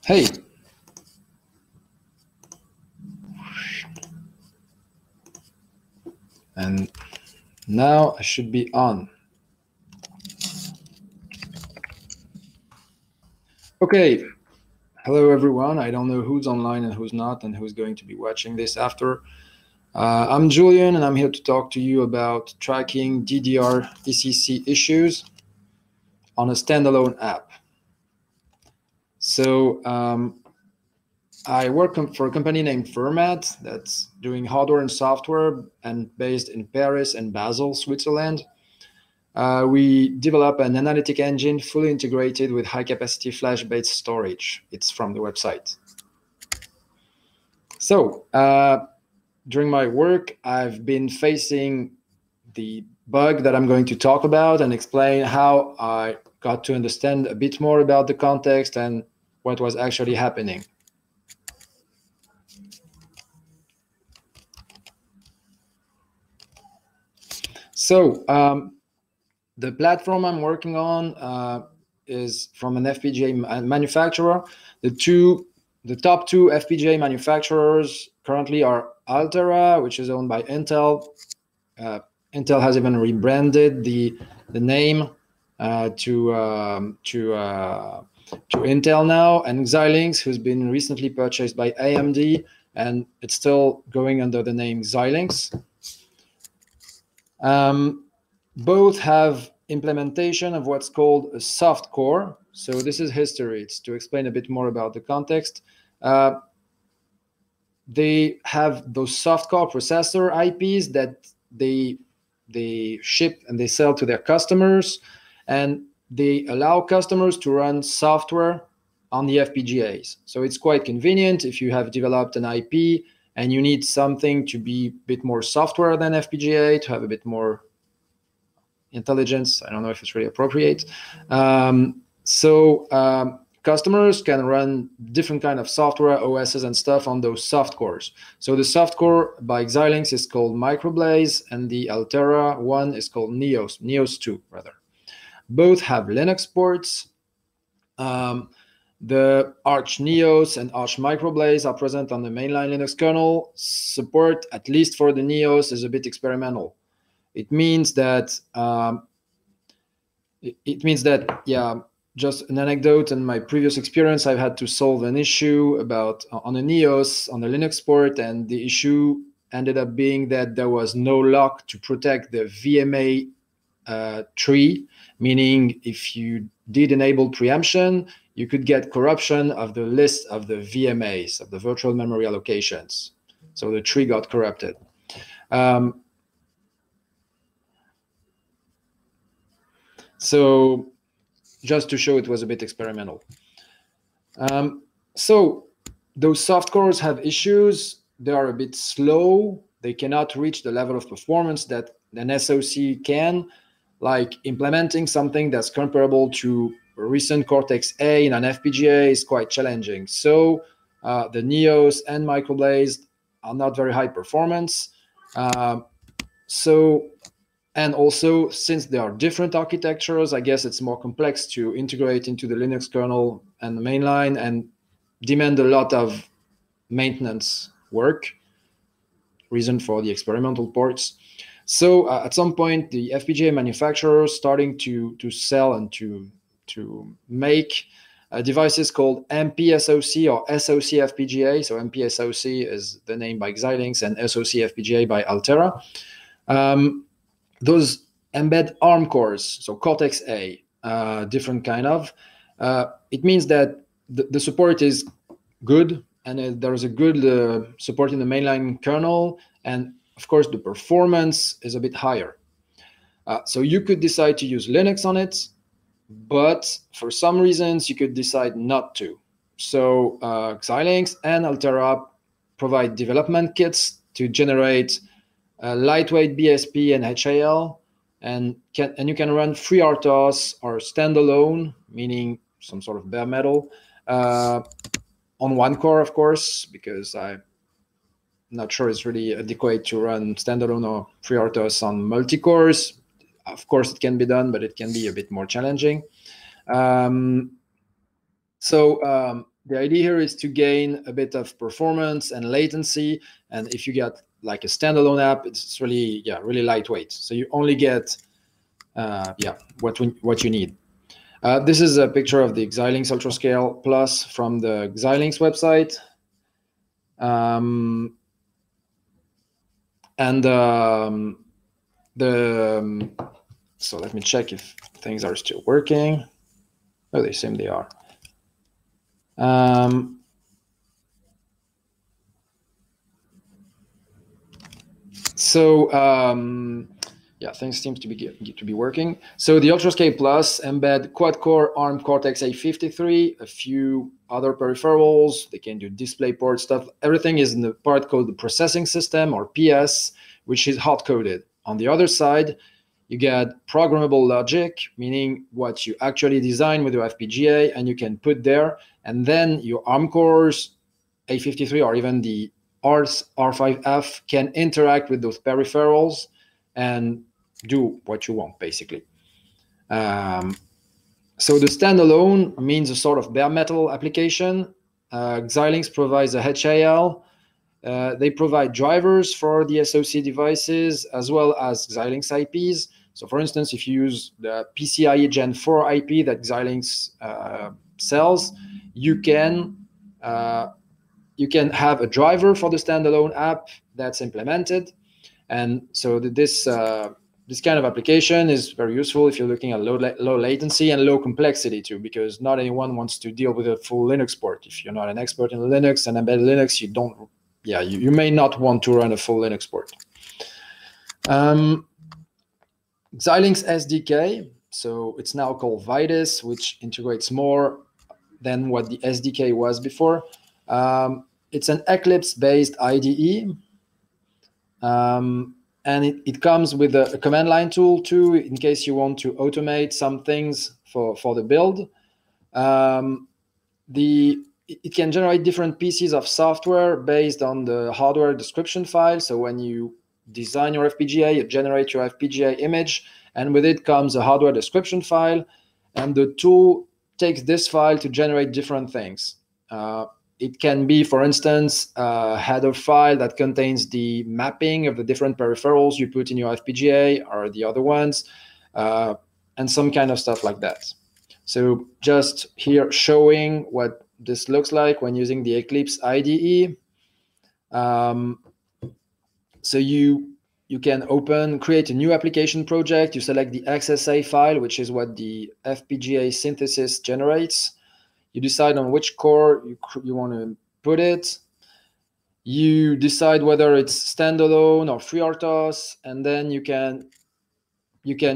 Hey. And now I should be on. Okay. Hello, everyone. I don't know who's online and who's not and who's going to be watching this after. I'm Julien, and I'm here to talk to you about tracking DDR ECC issues on a standalone app. So I work for a company named Fermat that's doing hardware and software and based in Paris and Basel, Switzerland. We develop an analytic engine fully integrated with high-capacity flash-based storage. It's from the website. So during my work, I've been facing the bug that I'm going to talk about and explain how I got to understand a bit more about the context and what was actually happening. So the platform I'm working on is from an FPGA manufacturer. The top two FPGA manufacturers currently are Altera, which is owned by Intel. Intel has even rebranded the name to Intel now, and Xilinx, who's been recently purchased by AMD, and it's still going under the name Xilinx. Both have implementation of what's called a soft core. So this is history. It's to explain a bit more about the context. They have those soft core processor IPs that they ship and they sell to their customers, and they allow customers to run software on the FPGAs. So it's quite convenient if you have developed an IP and you need something to be a bit more software than FPGA, to have a bit more intelligence. I don't know if it's really appropriate. Customers can run different kind of software, OSs and stuff on those soft cores. So the soft core by Xilinx is called Microblaze, and the Altera one is called Neos 2 rather. Both have Linux ports. The Arch Neos and Arch Microblaze are present on the mainline Linux kernel. Support, at least for the Neos, is a bit experimental. It means that just an anecdote. In my previous experience, I've had to solve an issue on a Neos on the Linux port, and the issue ended up being that there was no lock to protect the VMA tree, meaning if you did enable preemption, you could get corruption of the list of the VMAs, of the virtual memory allocations. So the tree got corrupted. So just to show it was a bit experimental. So those soft cores have issues. They are a bit slow. They cannot reach the level of performance that an SoC can, like implementing something that's comparable to a recent Cortex-A in an FPGA is quite challenging. So the Neos and Microblaze are not very high performance. And also, since there are different architectures, I guess it's more complex to integrate into the Linux kernel and the mainline and demand a lot of maintenance work, reason for the experimental ports. So at some point, the FPGA manufacturers starting to sell and to make devices called MPSOC or SoC FPGA. So MPSOC is the name by Xilinx and SoC FPGA by Altera. Those embed ARM cores, so Cortex-A, different kind of. It means that the support is good, and there's a good support in the mainline kernel, and of course the performance is a bit higher. So you could decide to use Linux on it, but for some reasons you could decide not to. So Xilinx and Altera provide development kits to generate lightweight BSP and HAL, and you can run FreeRTOS or standalone, meaning some sort of bare metal, on one core, of course, because I'm not sure it's really adequate to run standalone or FreeRTOS on multi-cores. Of course, it can be done, but it can be a bit more challenging. the idea here is to gain a bit of performance and latency. And if you get like a standalone app, it's really, really lightweight. So you only get, what you need. This is a picture of the Xilinx UltraScale Plus from the Xilinx website. So let me check if things are still working. Oh, they seem they are. Yeah, things seem to be working. So the UltraScale Plus embed quad-core ARM Cortex-A53, a few other peripherals. They can do DisplayPort stuff. Everything is in the part called the processing system, or PS, which is hard-coded. On the other side, you get programmable logic, meaning what you actually design with your FPGA, and you can put there. And then your ARM cores, A53, or even the R5F, can interact with those peripherals and do what you want, basically. So the standalone means a sort of bare metal application. Xilinx provides a HAL. They provide drivers for the SoC devices as well as Xilinx IPs. So for instance, if you use the PCIe Gen 4 IP that Xilinx sells, you can have a driver for the standalone app that's implemented. And so this kind of application is very useful if you're looking at low latency and low complexity too, because not anyone wants to deal with a full Linux port. If you're not an expert in Linux and embedded Linux, you may not want to run a full Linux port. Xilinx SDK, so it's now called Vitus, which integrates more than what the SDK was before. It's an Eclipse-based IDE. And it comes with a command line tool too, in case you want to automate some things for the build. It can generate different pieces of software based on the hardware description file. So when you design your FPGA, you generate your FPGA image, and with it comes a hardware description file. And the tool takes this file to generate different things. It can be, for instance, a header file that contains the mapping of the different peripherals you put in your FPGA or the other ones, and some kind of stuff like that. So just here showing what this looks like when using the Eclipse IDE. So you can create a new application project. You select the XSA file, which is what the FPGA synthesis generates. You decide on which core you want to put it. You decide whether it's standalone or FreeRTOS, and then you can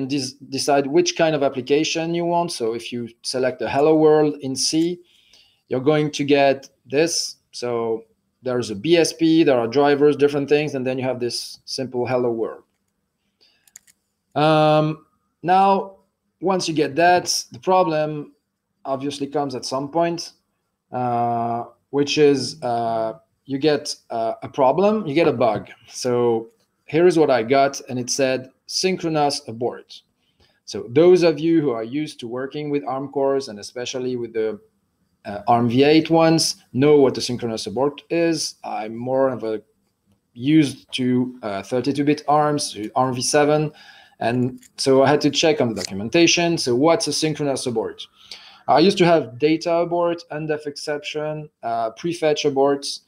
decide which kind of application you want. So if you select a Hello World in C, you're going to get this. So there's a BSP, there are drivers, different things, and then you have this simple Hello World. Now, once you get that, the problem obviously comes at some point, which is you get a problem, you get a bug. So here is what I got, and it said synchronous abort. So those of you who are used to working with ARM cores, and especially with the ARM v8 ones, know what a synchronous abort is. I'm more of a used to 32-bit ARMs, ARM v7, and so I had to check on the documentation. So what's a synchronous abort? I used to have data abort, undef exception, prefetch aborts.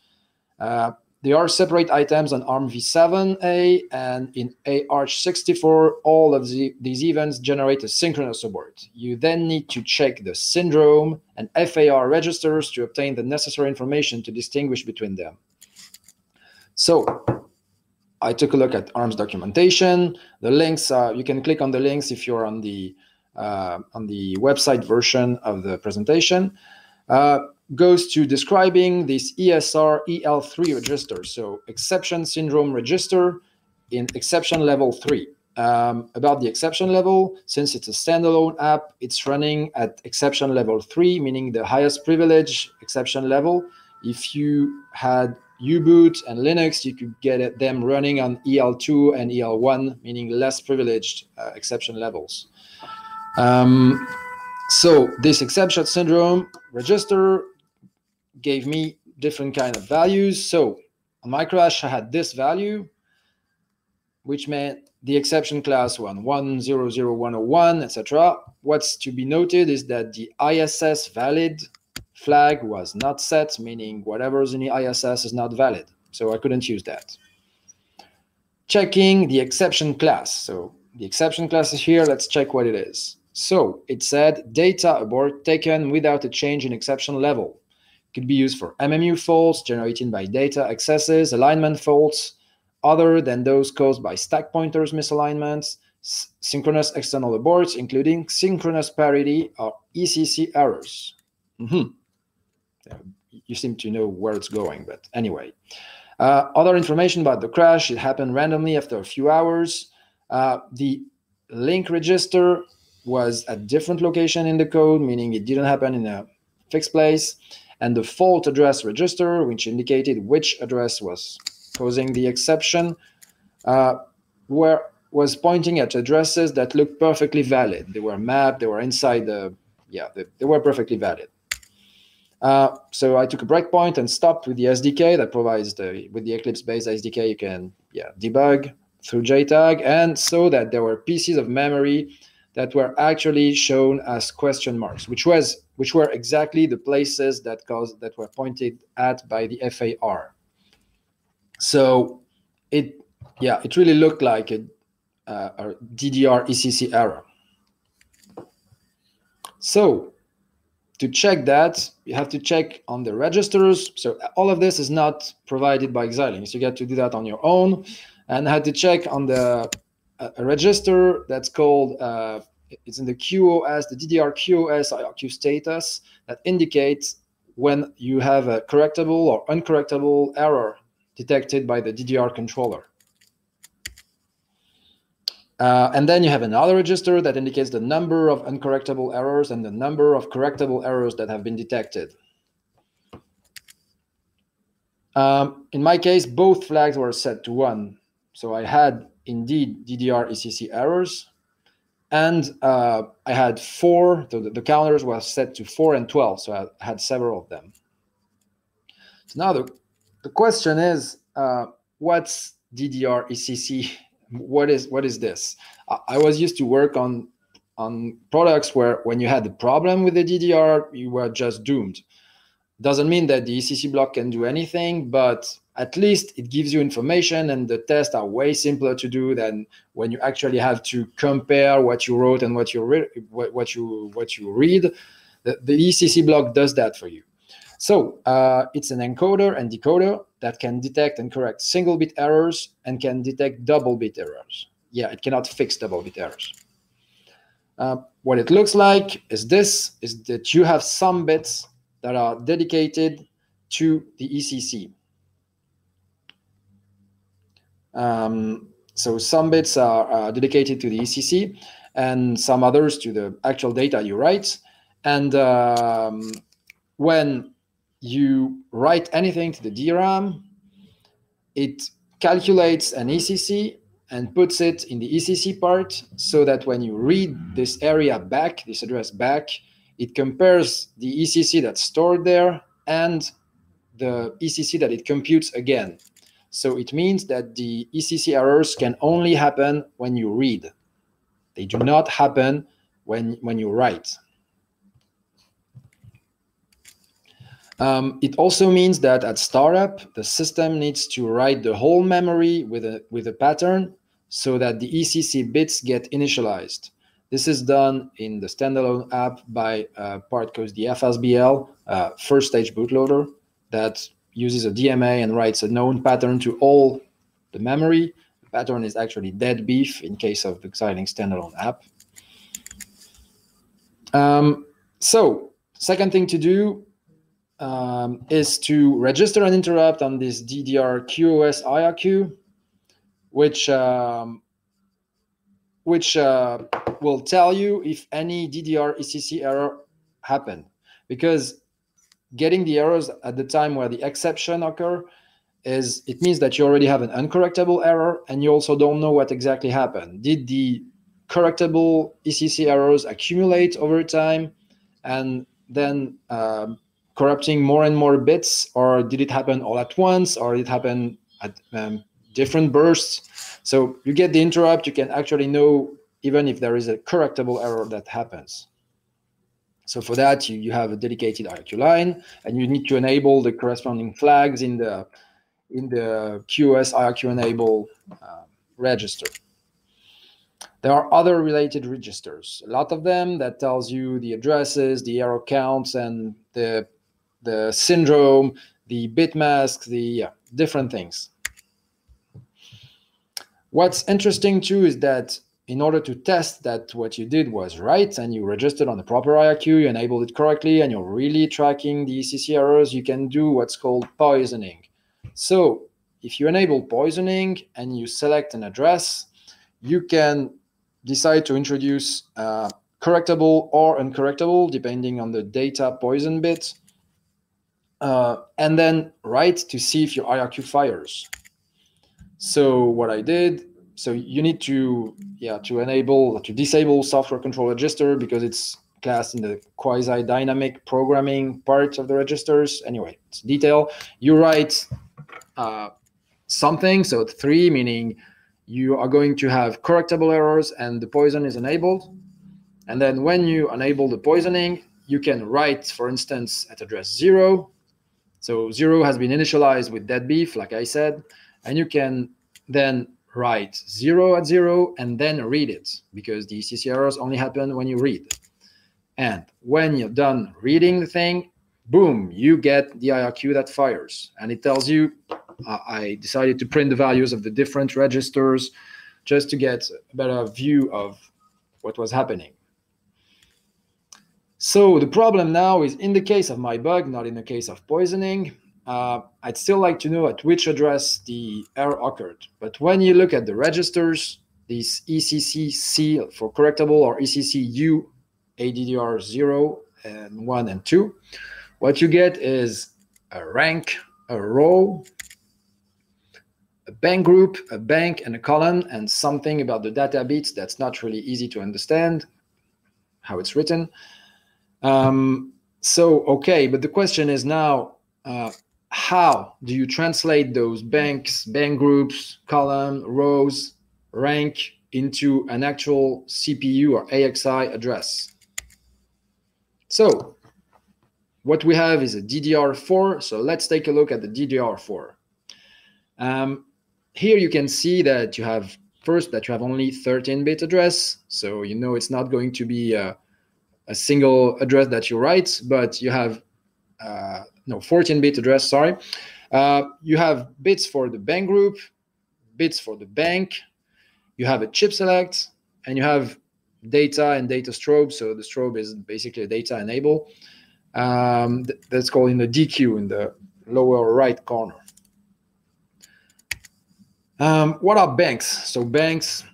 They are separate items on ARM v7A, and in AArch64, all of these events generate a synchronous abort. You then need to check the syndrome and FAR registers to obtain the necessary information to distinguish between them. So I took a look at ARM's documentation. The links, you can click on the links if you're on the website version of the presentation. Goes to describing this ESR EL3 register, so exception syndrome register in exception level 3. About the exception level, since it's a standalone app, it's running at exception level 3, meaning the highest privilege exception level. If you had U-boot and Linux, you could get them running on EL2 and EL1, meaning less privileged exception levels. So this exception syndrome register gave me different kind of values. So on my crash, I had this value, which meant the exception class 1100101, etc. What's to be noted is that the ISS valid flag was not set, meaning whatever's in the ISS is not valid. So I couldn't use that. Checking the exception class. So the exception class is here. Let's check what it is. So it said data abort taken without a change in exception level. It could be used for MMU faults generated by data excesses, alignment faults, other than those caused by stack pointers misalignments, synchronous external aborts, including synchronous parity or ECC errors. You seem to know where it's going, but anyway. Other information about the crash, it happened randomly after a few hours. The link register was at different location in the code, meaning it didn't happen in a fixed place. And the fault address register, which indicated which address was causing the exception, was pointing at addresses that looked perfectly valid. They were mapped, they were inside the, they were perfectly valid. So I took a breakpoint and stopped with the SDK that provides with the Eclipse-based SDK, you can debug through JTAG, and saw that there were pieces of memory that were actually shown as question marks, which were exactly the places that were pointed at by the FAR. So it really looked like a DDR ECC error. So to check that, you have to check on the registers. So all of this is not provided by Xilinx. You get to do that on your own. And I had to check on a register that's called, it's in the QoS, the DDR QoS IRQ status, that indicates when you have a correctable or uncorrectable error detected by the DDR controller. And then you have another register that indicates the number of uncorrectable errors and the number of correctable errors that have been detected. In my case, both flags were set to 1. So I had indeed DDR ECC errors. And I had 4, the counters were set to 4 and 12. So I had several of them. So now the question is, what's DDR ECC? What is this? I was used to work on products where when you had a problem with the DDR, you were just doomed. Doesn't mean that the ECC block can do anything, but at least it gives you information, and the tests are way simpler to do than when you actually have to compare what you wrote and what you read. The ECC block does that for you. So it's an encoder and decoder that can detect and correct single-bit errors and can detect double-bit errors. Yeah, it cannot fix double-bit errors. What it looks like is that you have some bits that are dedicated to the ECC. So some bits are dedicated to the ECC and some others to the actual data you write. And when you write anything to the DRAM, it calculates an ECC and puts it in the ECC part, so that when you read this area back, this address back, it compares the ECC that's stored there and the ECC that it computes again. So it means that the ECC errors can only happen when you read. They do not happen when you write. It also means that at startup, the system needs to write the whole memory with a pattern so that the ECC bits get initialized. This is done in the standalone app by a part called the FSBL, first stage bootloader, that uses a DMA and writes a known pattern to all the memory. The pattern is actually dead beef in case of the Xilinx standalone app. So second thing to do is to register an interrupt on this DDR QoS IRQ, which will tell you if any DDR ECC error happened. Because getting the errors at the time where the exception occur it means that you already have an uncorrectable error, and you also don't know what exactly happened. Did the correctable ECC errors accumulate over time and then corrupting more and more bits, or did it happen all at once, or did it happen at different bursts? So you get the interrupt, you can actually know even if there is a correctable error that happens. So for that, you have a dedicated IRQ line, and you need to enable the corresponding flags in the QoS IRQ enable register. There are other related registers, a lot of them, that tells you the addresses, the error counts, and the syndrome, the bit mask, the different things. What's interesting too is that in order to test that what you did was right and you registered on the proper IRQ, you enabled it correctly, and you're really tracking the ECC errors, you can do what's called poisoning. So if you enable poisoning and you select an address, you can decide to introduce correctable or uncorrectable, depending on the data poison bit, and then write to see if your IRQ fires. So what I did, so you need to disable software control register because it's classed in the quasi-dynamic programming part of the registers. Anyway, it's detail. You write something, so 3, meaning you are going to have correctable errors and the poison is enabled. And then when you enable the poisoning, you can write, for instance, at address 0. So 0 has been initialized with deadbeef, like I said, and you can then write 0 at 0 and then read it, because the ECC errors only happen when you read. And when you're done reading the thing, boom, you get the IRQ that fires. And it tells you, I decided to print the values of the different registers just to get a better view of what was happening. So the problem now is, in the case of my bug, not in the case of poisoning, I'd still like to know at which address the error occurred. But when you look at the registers, these ECC-C for correctable or ECC-U, ADDR 0 and 1 and 2, what you get is a rank, a row, a bank group, a bank, and a column, and something about the data bits that's not really easy to understand how it's written. So, okay, but the question is now, how do you translate those banks, bank groups, column, rows, rank into an actual CPU or AXI address? So what we have is a DDR4. So let's take a look at the DDR4. Here you can see that you have, first, that you have only 13-bit address. So you know it's not going to be a single address that you write, but you have 14-bit address, sorry. You have bits for the bank group, bits for the bank, you have a chip select, and you have data and data strobe. So the strobe is basically a data enable. That's called in the DQ in the lower right corner. What are banks? So banks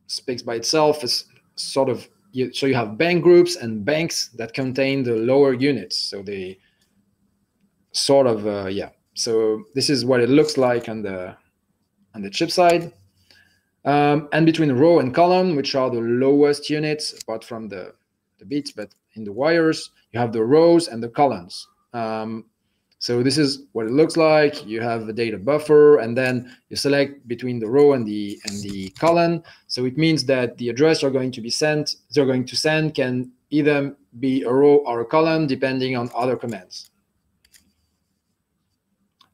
speaks by itself as sort of, so you have bank groups and banks that contain the lower units. So they sort of, so this is what it looks like on the chip side. And between row and column, which are the lowest units apart from the bits, but in the wires, you have the rows and the columns. So this is what it looks like. You have a data buffer, and then you select between the row and the column. So it means that the address you're going to send can either be a row or a column, depending on other commands.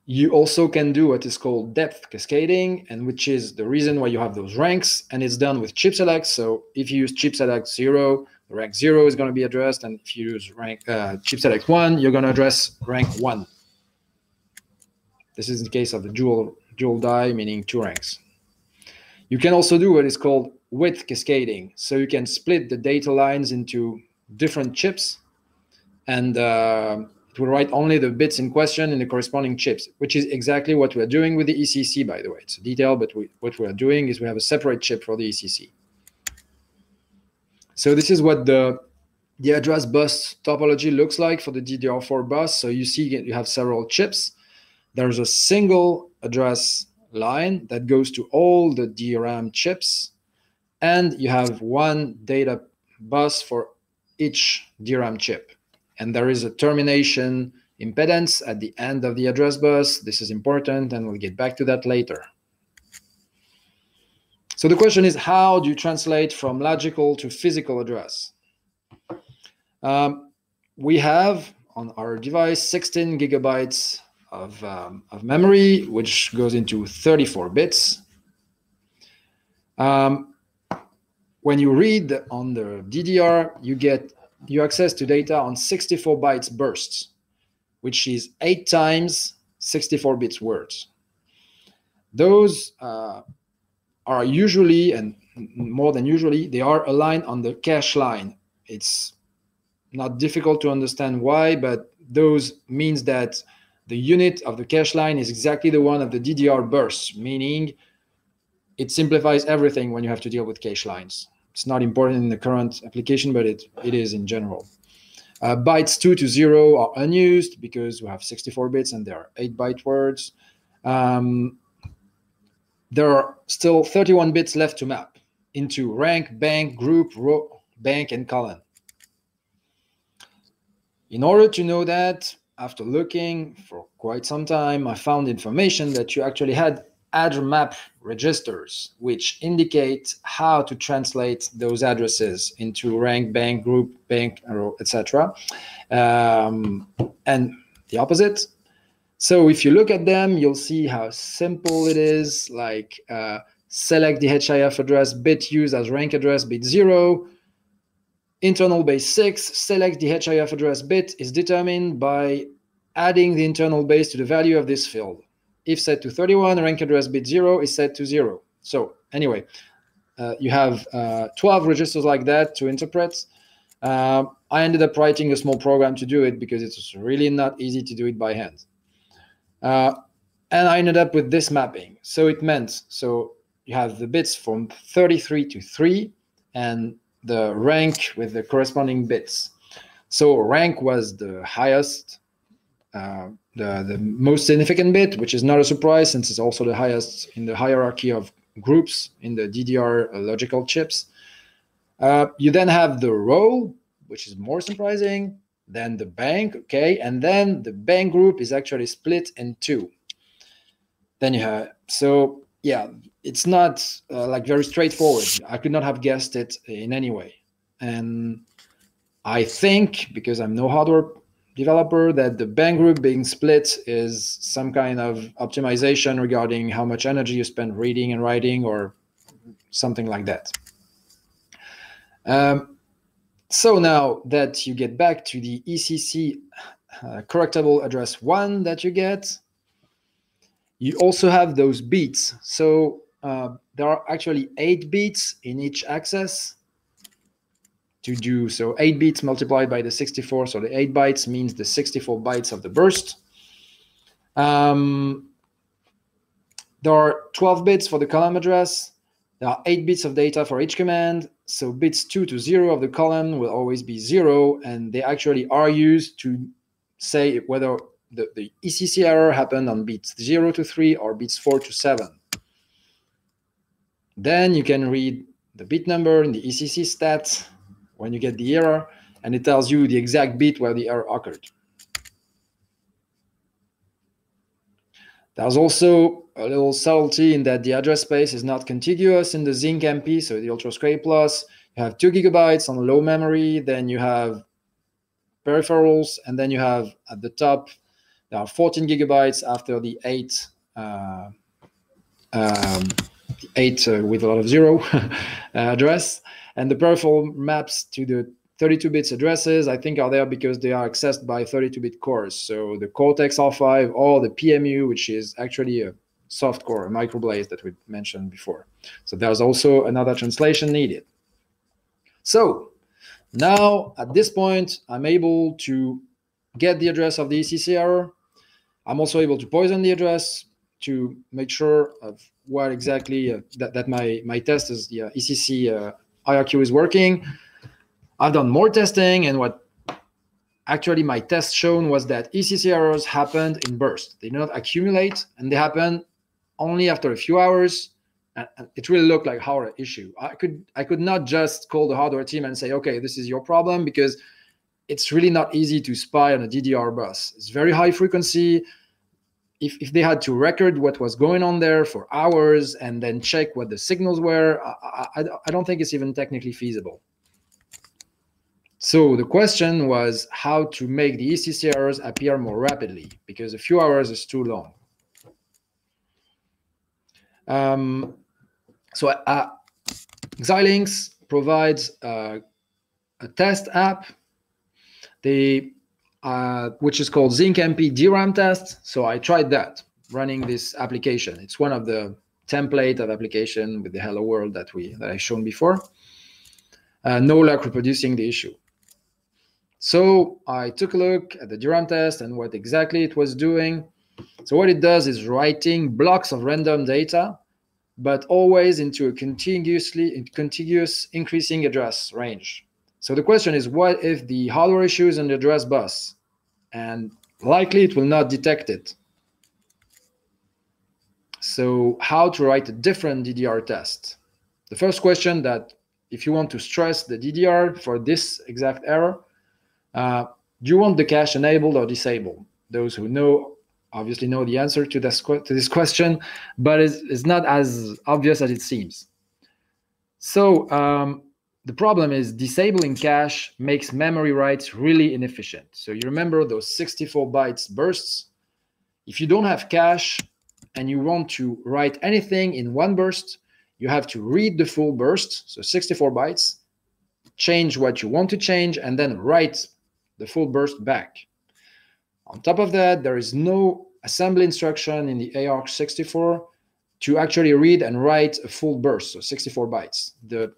You also can do what is called depth cascading, and which is the reason why you have those ranks, and it's done with chip select. So if you use chip select 0, the rank 0 is going to be addressed, and if you use rank chip select 1, you're going to address rank 1. This is the case of the dual die, meaning 2 ranks. You can also do what is called width cascading. So you can split the data lines into different chips, and it will write only the bits in question in the corresponding chips, which is exactly what we're doing with the ECC, by the way. It's a detail, but what we're doing is we have a separate chip for the ECC. So this is what the address bus topology looks like for the DDR4 bus. So you see you have several chips. There's a single address line that goes to all the DRAM chips, and you have one data bus for each DRAM chip. and there is a termination impedance at the end of the address bus. This is important, and we'll get back to that later. So the question is, how do you translate from logical to physical address? We have on our device 16 gigabytes of memory, which goes into 34 bits. When you read on the DDR, you access to data on 64 bytes bursts, which is 8 times 64 bits words. Those are usually, and more than usually, they are aligned on the cache line. It's not difficult to understand why, but those means that the unit of the cache line is exactly the one of the DDR bursts, meaning it simplifies everything when you have to deal with cache lines. It's not important in the current application, but it is in general. Bytes 2 to 0 are unused because we have 64 bits and there are 8-byte words. There are still 31 bits left to map into rank, bank, group, row, bank, and column. In order to know that, after looking for quite some time, I found information that you actually had addr map registers, which indicate how to translate those addresses into rank, bank, group, bank, etc. And the opposite. So if you look at them, you'll see how simple it is, like select the HIF address bit used as rank address bit 0. Internal base 6, select the HIF address bit is determined by adding the internal base to the value of this field. If set to 31, rank address bit 0 is set to 0. So anyway, you have 12 registers like that to interpret. I ended up writing a small program to do it because it's really not easy to do it by hand. And I ended up with this mapping. So it meant, so you have the bits from 33 to 3 and the rank with the corresponding bits. So rank was the highest, the most significant bit, which is not a surprise since it's also the highest in the hierarchy of groups in the DDR logical chips. You then have the row, which is more surprising, then the bank, okay, and then the bank group is actually split in 2. Then you have, so yeah, it's not like very straightforward. I could not have guessed it in any way. And I think, because I'm no hardware developer, that the bank group being split is some kind of optimization regarding how much energy you spend reading and writing or something like that. So now that you get back to the ECC correctable address 1 that you get, you also have those beats. So there are actually 8 beats in each access to do. So 8 bits multiplied by the 64. So the 8 bytes means the 64 bytes of the burst. There are 12 bits for the column address. There are 8 bits of data for each command. So bits 2 to 0 of the column will always be 0. And they actually are used to say whether the ECC error happened on bits 0 to 3 or bits 4 to 7. Then you can read the bit number in the ECC stats when you get the error, and it tells you the exact bit where the error occurred. There's also a little subtlety in that the address space is not contiguous in the Zinc MP, so the UltraScale Plus. You have 2 gigabytes on low memory, then you have peripherals, and then you have at the top, there are 14 gigabytes after the 8 with a lot of 0 address. And the peripheral maps to the 32 bits addresses, I think, are there because they are accessed by 32-bit cores. So the Cortex R5 or the PMU, which is actually a soft core, a microblaze that we mentioned before. So there's also another translation needed. So now at this point, I'm able to get the address of the ECC error. I'm also able to poison the address to make sure of what exactly that my test is the ECC IRQ is working. I've done more testing, and what actually my test shown was that ECC errors happened in bursts. They do not accumulate, and they happen only after a few hours. And it really looked like a hardware issue. I could not just call the hardware team and say, okay, this is your problem, because it's really not easy to spy on a DDR bus. It's very high frequency. If they had to record what was going on there for hours and then check what the signals were, I don't think it's even technically feasible. So the question was how to make the ECC errors appear more rapidly, because a few hours is too long. Xilinx provides a test app, which is called Zinc MP DRAM test. So I tried that, running this application. It's one of the template of application with the hello world that I've shown before. No luck reproducing the issue. So I took a look at the DRAM test and what exactly it was doing. So what it does is writing blocks of random data, but always into a contiguous increasing address range. So the question is, what if the hardware issue is on the address bus? And likely it will not detect it. So how to write a different DDR test? The first question, that if you want to stress the DDR for this exact error, do you want the cache enabled or disabled? Those who know obviously know the answer to this question, but it's not as obvious as it seems. So the problem is disabling cache makes memory writes really inefficient. So you remember those 64 bytes bursts? If you don't have cache and you want to write anything in one burst, you have to read the full burst, so 64 bytes, change what you want to change, and then write the full burst back. On top of that, there is no assembly instruction in the AArch64 to actually read and write a full burst, so 64 bytes. The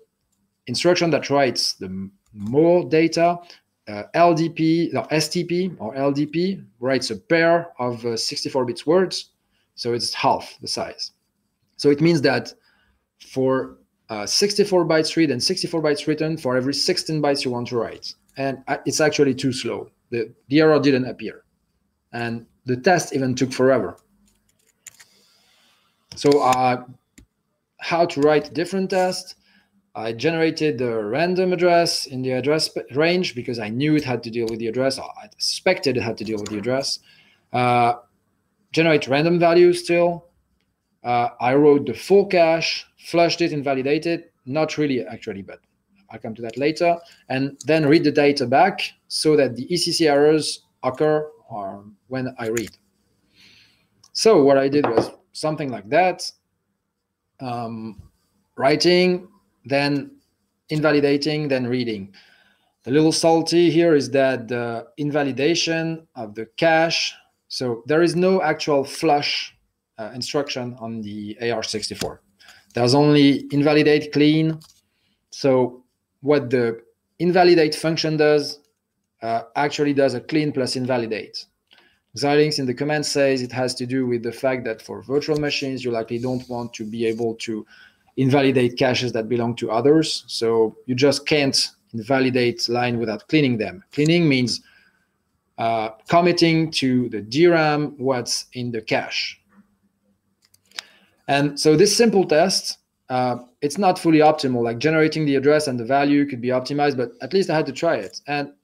instruction that writes the more data, LDP, or STP or LDP, writes a pair of 64 bits words, so it's half the size. So it means that for 64 bytes read and 64 bytes written for every 16 bytes you want to write. And it's actually too slow. The error didn't appear. And the test even took forever. So how to write different tests? I generated the random address in the address range because I knew it had to deal with the address. Or I suspected it had to deal with the address. Generate random values still. I wrote the full cache, flushed it, invalidated. Not really, actually, but I'll come to that later. And then read the data back so that the ECC errors occur when I read. So what I did was something like that. Writing, then invalidating, then reading. The little salty here is that the invalidation of the cache, so there is no actual flush instruction on the AArch64. There's only invalidate, clean. So what the invalidate function does actually does a clean plus invalidate. Xilinx in the command says it has to do with the fact that for virtual machines, you likely don't want to be able to invalidate caches that belong to others. So you just can't invalidate line without cleaning them. Cleaning means committing to the DRAM what's in the cache. And so this simple test, it's not fully optimal. Like generating the address and the value could be optimized, but at least I had to try it. And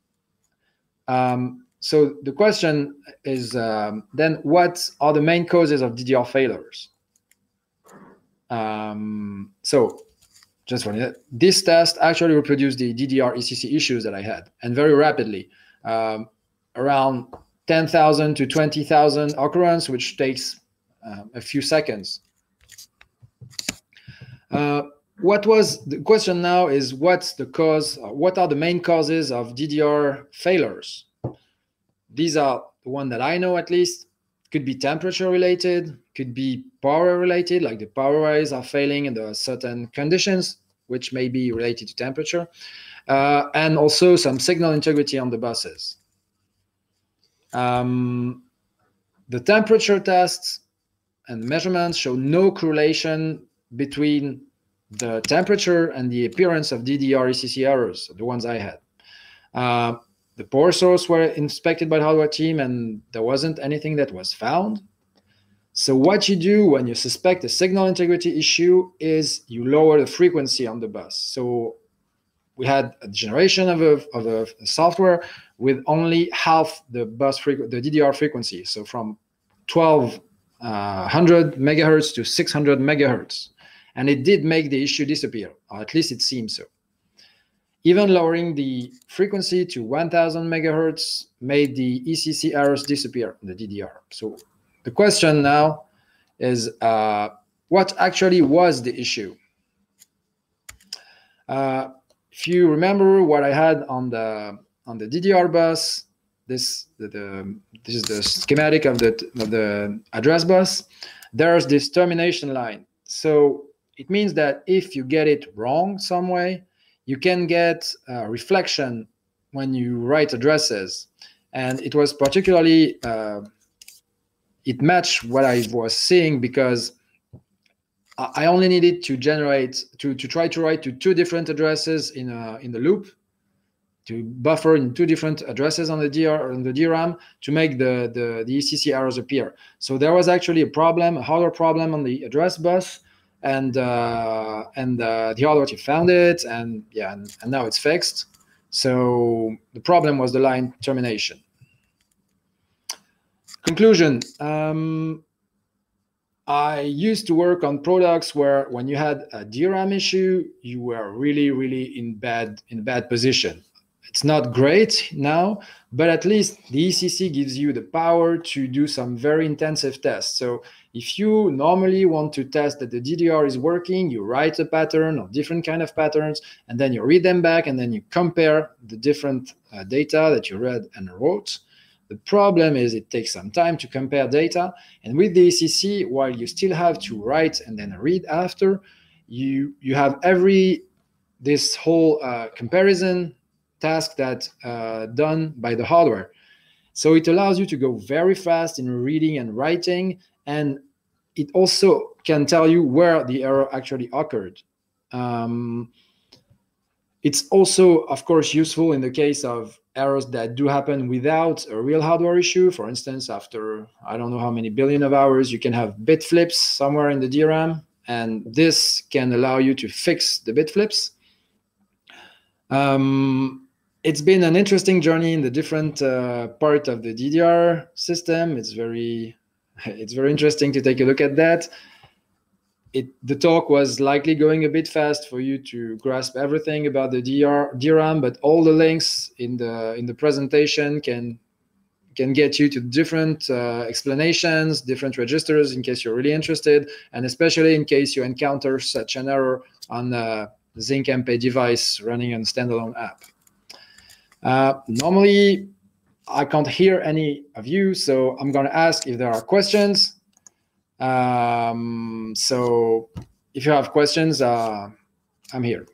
so the question is, then what are the main causes of DDR failures? So just for that, this test actually reproduced the DDR ECC issues that I had, and very rapidly, around 10,000 to 20,000 occurrence, which takes a few seconds. What was the question now is what's the cause, what are the main causes of DDR failures? These are the one that I know at least. Could be temperature related, could be power related, like the power rails are failing under certain conditions, which may be related to temperature, and also some signal integrity on the buses. The temperature tests and measurements show no correlation between the temperature and the appearance of DDR ECC errors, the ones I had. The power source were inspected by the hardware team, and there wasn't anything that was found. So what you do when you suspect a signal integrity issue is you lower the frequency on the bus. So we had a generation of a software with only half the the DDR frequency, so from 1200 megahertz to 600 megahertz, and it did make the issue disappear, or at least it seems so. Even lowering the frequency to 1000 megahertz made the ECC errors disappear in the DDR. So the question now is, what actually was the issue? If you remember what I had on the DDR bus, this is the schematic of the address bus. There's this termination line. So it means that if you get it wrong some way, you can get a reflection when you write addresses. And it was particularly, it matched what I was seeing, because I only needed to generate, to try to write to two different addresses in the loop, to buffer in two different addresses on the DRAM to make the ECC errors appear. So there was actually a problem, a hardware problem on the address bus, and the hardware team found it, and yeah, and now it's fixed. So the problem was the line termination. Conclusion. I used to work on products where when you had a DRAM issue, you were really in bad position. It's not great now, but at least the ECC gives you the power to do some very intensive tests. So if you normally want to test that the DDR is working, you write a pattern or different kind of patterns, and then you read them back, and then you compare the different data that you read and wrote. The problem is it takes some time to compare data, and with the ECC, while you still have to write and then read after, you have this whole comparison task that done by the hardware. So it allows you to go very fast in reading and writing, and it also can tell you where the error actually occurred. It's also, of course, useful in the case of errors that do happen without a real hardware issue. For instance, after I don't know how many billion of hours, you can have bit flips somewhere in the DRAM, and this can allow you to fix the bit flips. It's been an interesting journey in the different part of the DDR system. It's very interesting to take a look at that. The talk was likely going a bit fast for you to grasp everything about the DRAM, but all the links in the presentation can get you to different explanations, different registers in case you're really interested, and especially in case you encounter such an error on the Zinc MP device running on Standalone app. Normally, I can't hear any of you, so I'm going to ask if there are questions. So if you have questions, I'm here.